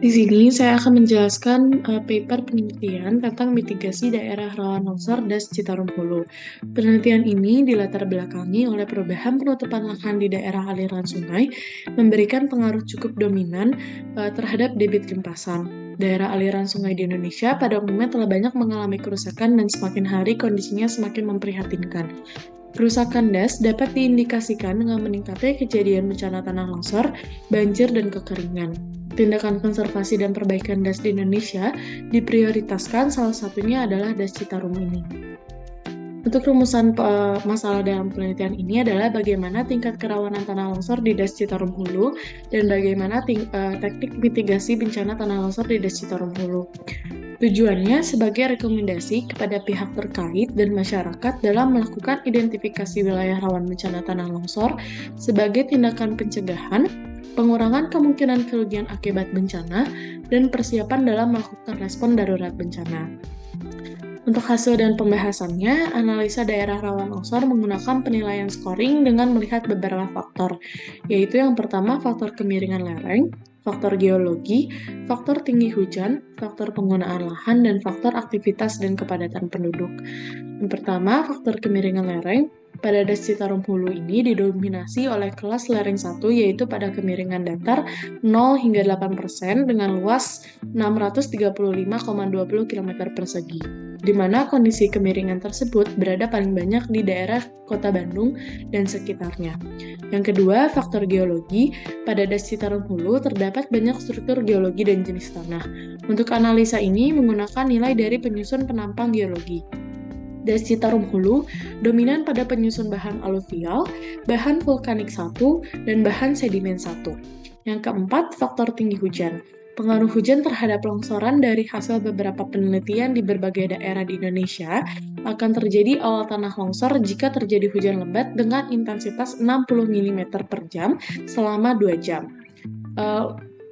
Di sini saya akan menjelaskan paper penelitian tentang mitigasi daerah rawan longsor das Citarum Hulu. Penelitian ini dilatar belakangi oleh perubahan penutupan lahan di daerah aliran sungai, memberikan pengaruh cukup dominan terhadap debit limpasan. Daerah aliran sungai di Indonesia pada umumnya telah banyak mengalami kerusakan dan semakin hari kondisinya semakin memprihatinkan. Kerusakan das dapat diindikasikan dengan meningkatnya kejadian bencana tanah longsor, banjir, dan kekeringan. Tindakan konservasi dan perbaikan das di Indonesia diprioritaskan, salah satunya adalah das Citarum ini. Untuk rumusan masalah dalam penelitian ini adalah bagaimana tingkat kerawanan tanah longsor di das Citarum Hulu dan bagaimana teknik mitigasi bencana tanah longsor di das Citarum Hulu. Tujuannya sebagai rekomendasi kepada pihak terkait dan masyarakat dalam melakukan identifikasi wilayah rawan bencana tanah longsor sebagai tindakan pencegahan, pengurangan kemungkinan kerugian akibat bencana, dan persiapan dalam melakukan respon darurat bencana. Untuk hasil dan pembahasannya, analisa daerah rawan longsor menggunakan penilaian scoring dengan melihat beberapa faktor, yaitu yang pertama faktor kemiringan lereng, faktor geologi, faktor tinggi hujan, faktor penggunaan lahan, dan faktor aktivitas dan kepadatan penduduk. Yang pertama, faktor kemiringan lereng. Pada das Citarum Hulu ini didominasi oleh kelas lereng 1, yaitu pada kemiringan datar 0 hingga 8% dengan luas 635,20 km persegi, di mana kondisi kemiringan tersebut berada paling banyak di daerah Kota Bandung dan sekitarnya. Yang kedua, faktor geologi. Pada das Citarum Hulu terdapat banyak struktur geologi dan jenis tanah. Untuk analisa ini menggunakan nilai dari penyusun penampang geologi. Das Citarum Hulu dominan pada penyusun bahan aluvial, bahan vulkanik 1, dan bahan sedimen 1. Yang keempat, faktor tinggi hujan. Pengaruh hujan terhadap longsoran dari hasil beberapa penelitian di berbagai daerah di Indonesia akan terjadi awal tanah longsor jika terjadi hujan lebat dengan intensitas 60 mm per jam selama 2 jam.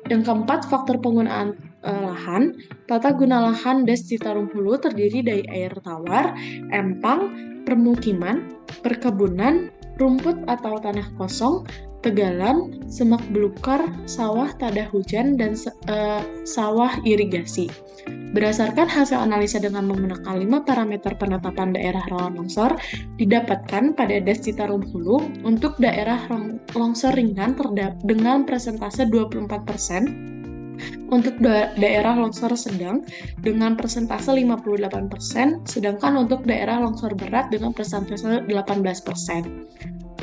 Yang keempat, faktor penggunaan lahan. Tata guna lahan das Citarum Hulu terdiri dari air tawar, empang, permukiman, perkebunan, rumput atau tanah kosong, tegalan, semak belukar, sawah tada hujan, dan sawah irigasi. Berdasarkan hasil analisa dengan menggunakan 5 parameter penetapan daerah rawan longsor, didapatkan pada das Citarum Hulu untuk daerah longsor ringan dengan persentase 24%, untuk daerah longsor sedang dengan persentase 58%, sedangkan untuk daerah longsor berat dengan persentase 18%.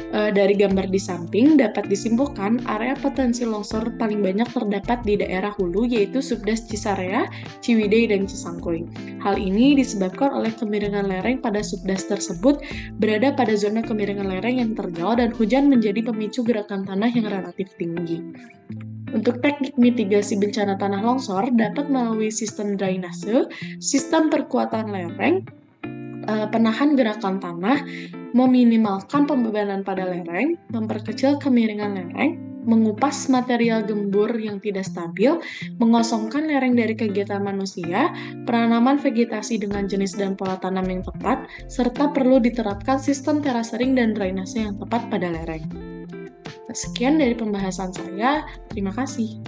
Dari gambar di samping dapat disimpulkan area potensi longsor paling banyak terdapat di daerah hulu, yaitu subdas Cisarea, Ciwidey, dan Cisangkuy. Hal ini disebabkan oleh kemiringan lereng pada subdas tersebut berada pada zona kemiringan lereng yang terjal dan hujan menjadi pemicu gerakan tanah yang relatif tinggi. Untuk teknik mitigasi bencana tanah longsor dapat melalui sistem drainase, sistem perkuatan lereng, penahan gerakan tanah, meminimalkan pembebanan pada lereng, memperkecil kemiringan lereng, mengupas material gembur yang tidak stabil, mengosongkan lereng dari kegiatan manusia, penanaman vegetasi dengan jenis dan pola tanam yang tepat, serta perlu diterapkan sistem terasering dan drainase yang tepat pada lereng. Sekian dari pembahasan saya, terima kasih.